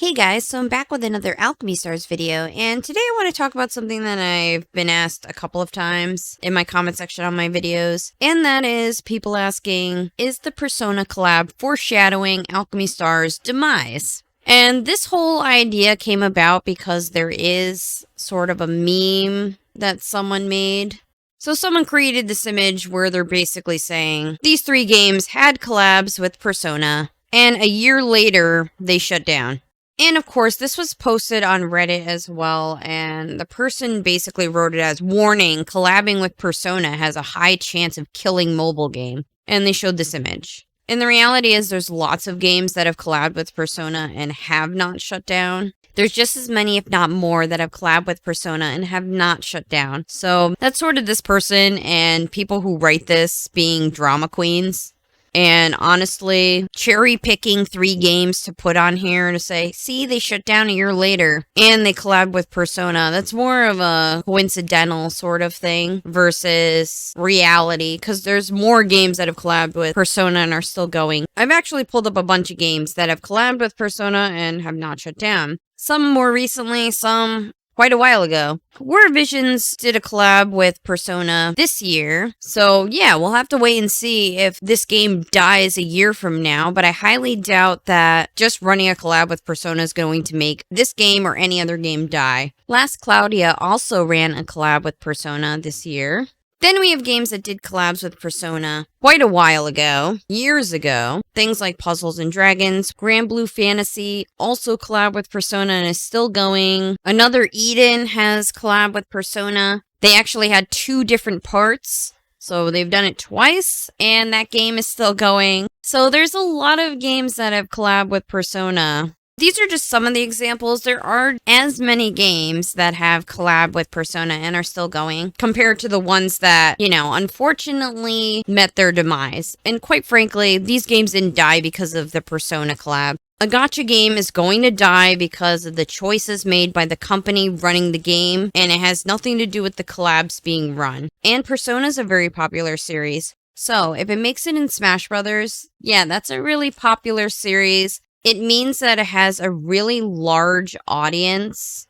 Hey guys, so I'm back with another Alchemy Stars video, and today I want to talk about something that I've been asked a couple of times in my comment section on my videos, and that is people asking, is the Persona collab foreshadowing Alchemy Stars' demise? And this whole idea came about because there is sort of a meme that someone made. So someone created this image where they're basically saying, these three games had collabs with Persona, and a year later, they shut down. And of course, this was posted on Reddit as well, and the person basically wrote it as, warning, collabing with Persona has a high chance of killing mobile game. And they showed this image. And the reality is there's lots of games that have collabed with Persona and have not shut down. There's just as many, if not more, that have collabed with Persona and have not shut down. So that's sort of this person and people who write this being drama queens. And honestly, cherry picking 3 games to put on here to say, see, they shut down a year later and they collabed with Persona. That's more of a coincidental sort of thing versus reality, because there's more games that have collabed with Persona and are still going. I've actually pulled up a bunch of games that have collabed with Persona and have not shut down. Some more recently, some quite a while ago. War Visions did a collab with Persona this year, so yeah, we'll have to wait and see if this game dies a year from now, but I highly doubt that just running a collab with Persona is going to make this game or any other game die. Last Claudia also ran a collab with Persona this year. Then we have games that did collabs with Persona quite a while ago, years ago. Things like Puzzles and Dragons, Grand Blue Fantasy also collab with Persona and is still going. Another Eden has collab with Persona. They actually had 2 different parts, so they've done it twice, and that game is still going. So there's a lot of games that have collab with Persona. These are just some of the examples. There are as many games that have collab with Persona and are still going compared to the ones that, unfortunately met their demise. And quite frankly, these games didn't die because of the Persona collab. A gacha game is going to die because of the choices made by the company running the game, and it has nothing to do with the collabs being run. And Persona is a very popular series. So if it makes it in Smash Brothers, yeah, that's a really popular series. It means that it has a really large audience,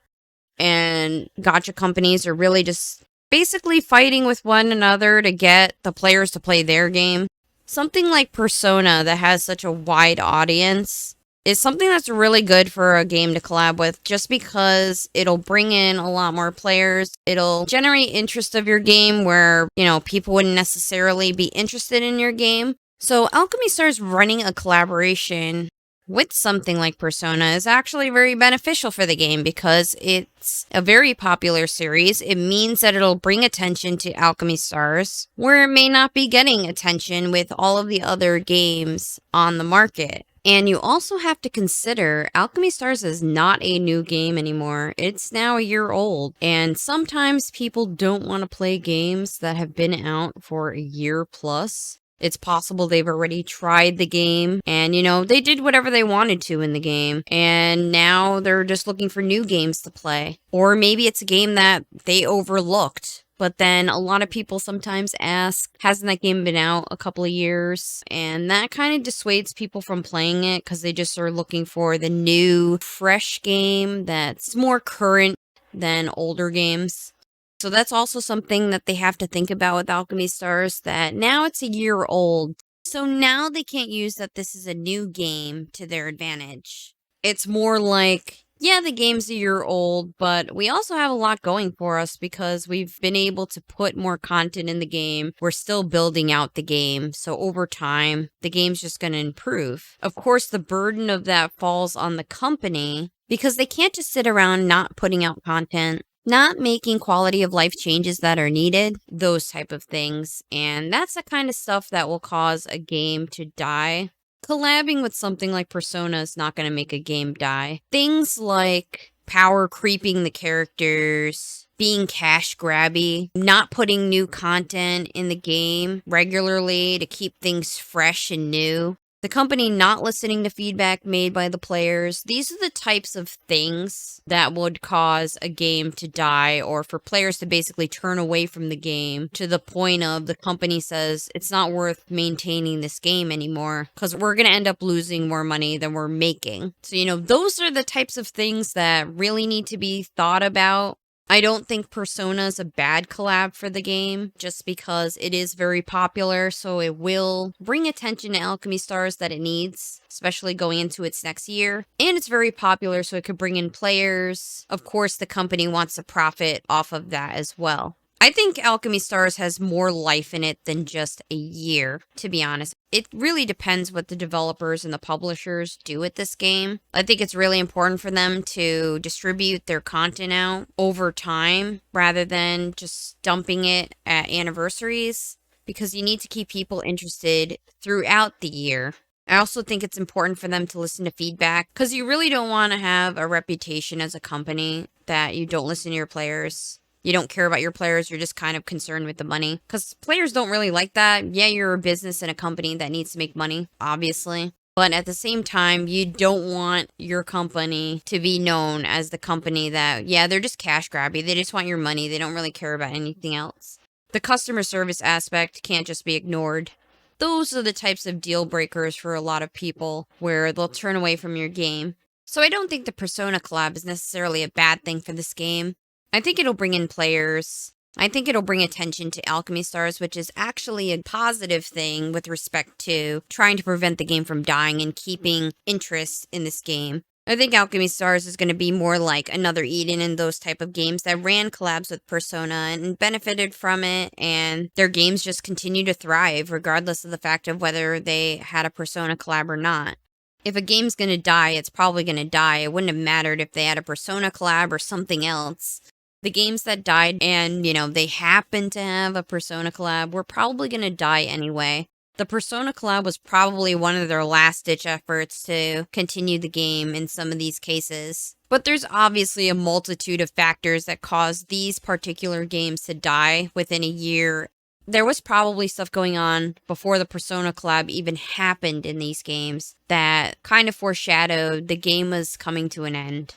and gacha companies are really just basically fighting with one another to get the players to play their game. Something like Persona that has such a wide audience is something that's really good for a game to collab with, just because it'll bring in a lot more players. It'll generate interest of your game where, people wouldn't necessarily be interested in your game. So Alchemy Stars running a collaboration with something like Persona is actually very beneficial for the game because it's a very popular series. It means that it'll bring attention to Alchemy Stars, where it may not be getting attention with all of the other games on the market. And you also have to consider Alchemy Stars is not a new game anymore. It's now a year old. And sometimes people don't want to play games that have been out for a year plus. It's possible they've already tried the game and, they did whatever they wanted to in the game. And now they're just looking for new games to play. Or maybe it's a game that they overlooked. But then a lot of people sometimes ask, hasn't that game been out a couple of years? And that kind of dissuades people from playing it because they just are looking for the new, fresh game that's more current than older games. So that's also something that they have to think about with Alchemy Stars, that now it's a year old. So now they can't use that this is a new game to their advantage. It's more like, yeah, the game's a year old, but we also have a lot going for us because we've been able to put more content in the game. We're still building out the game. So over time, the game's just going to improve. Of course, the burden of that falls on the company because they can't just sit around not putting out content, not making quality of life changes that are needed, those type of things. And that's the kind of stuff that will cause a game to die. Collabing with something like Persona is not going to make a game die. Things like power creeping the characters, being cash grabby, not putting new content in the game regularly to keep things fresh and new. the company not listening to feedback made by the players. These are the types of things that would cause a game to die, or for players to basically turn away from the game to the point of the company says it's not worth maintaining this game anymore because we're going to end up losing more money than we're making. So, those are the types of things that really need to be thought about. I don't think Persona is a bad collab for the game, just because it is very popular, so it will bring attention to Alchemy Stars that it needs, especially going into its next year. And it's very popular, so it could bring in players. Of course, the company wants to profit off of that as well. I think Alchemy Stars has more life in it than just a year, to be honest. It really depends what the developers and the publishers do with this game. I think it's really important for them to distribute their content out over time rather than just dumping it at anniversaries, because you need to keep people interested throughout the year. I also think it's important for them to listen to feedback, because you really don't want to have a reputation as a company that you don't listen to your players. You don't care about your players, you're just kind of concerned with the money. Because players don't really like that. Yeah, you're a business and a company that needs to make money, obviously. But at the same time, you don't want your company to be known as the company that, yeah, they're just cash grabby. They just want your money. They don't really care about anything else. The customer service aspect can't just be ignored. Those are the types of deal breakers for a lot of people where they'll turn away from your game. So I don't think the Persona collab is necessarily a bad thing for this game. I think it'll bring in players. I think it'll bring attention to Alchemy Stars, which is actually a positive thing with respect to trying to prevent the game from dying and keeping interest in this game. I think Alchemy Stars is going to be more like another Eden and those type of games that ran collabs with Persona and benefited from it, and their games just continue to thrive regardless of the fact of whether they had a Persona collab or not. If a game's going to die, it's probably going to die. It wouldn't have mattered if they had a Persona collab or something else. The games that died and, they happened to have a Persona collab were probably going to die anyway. The Persona collab was probably one of their last-ditch efforts to continue the game in some of these cases. But there's obviously a multitude of factors that caused these particular games to die within a year. There was probably stuff going on before the Persona collab even happened in these games that kind of foreshadowed the game was coming to an end.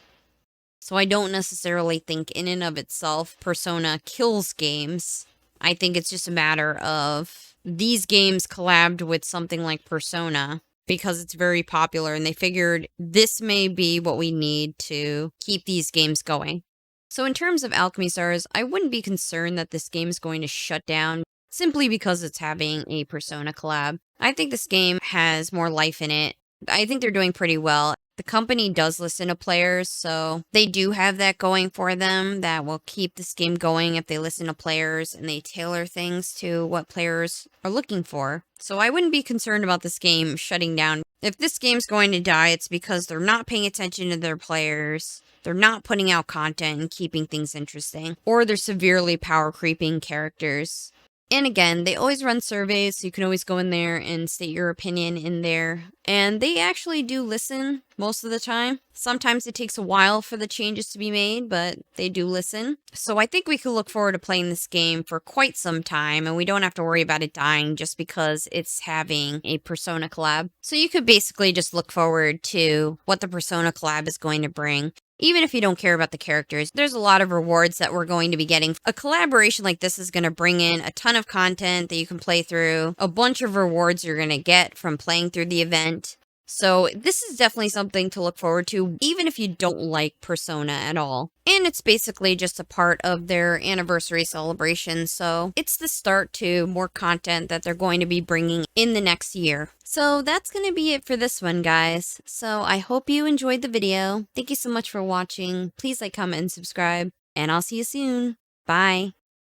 So I don't necessarily think in and of itself Persona kills games. I think it's just a matter of these games collabed with something like Persona because it's very popular and they figured this may be what we need to keep these games going. So in terms of Alchemy Stars, I wouldn't be concerned that this game is going to shut down simply because it's having a Persona collab. I think this game has more life in it. I think they're doing pretty well. The company does listen to players, so they do have that going for them that will keep this game going if they listen to players and they tailor things to what players are looking for. So I wouldn't be concerned about this game shutting down. If this game's going to die, it's because they're not paying attention to their players, they're not putting out content and keeping things interesting, or they're severely power creeping characters. And again, they always run surveys, so you can always go in there and state your opinion in there. And they actually do listen most of the time. Sometimes it takes a while for the changes to be made, but they do listen. So I think we could look forward to playing this game for quite some time, and we don't have to worry about it dying just because it's having a Persona collab. So you could basically just look forward to what the Persona collab is going to bring. Even if you don't care about the characters, there's a lot of rewards that we're going to be getting. A collaboration like this is going to bring in a ton of content that you can play through, a bunch of rewards you're going to get from playing through the event. So this is definitely something to look forward to, even if you don't like Persona at all. And it's basically just a part of their anniversary celebration, so it's the start to more content that they're going to be bringing in the next year. So that's going to be it for this one, guys. So I hope you enjoyed the video. Thank you so much for watching. Please like, comment, and subscribe, and I'll see you soon. Bye.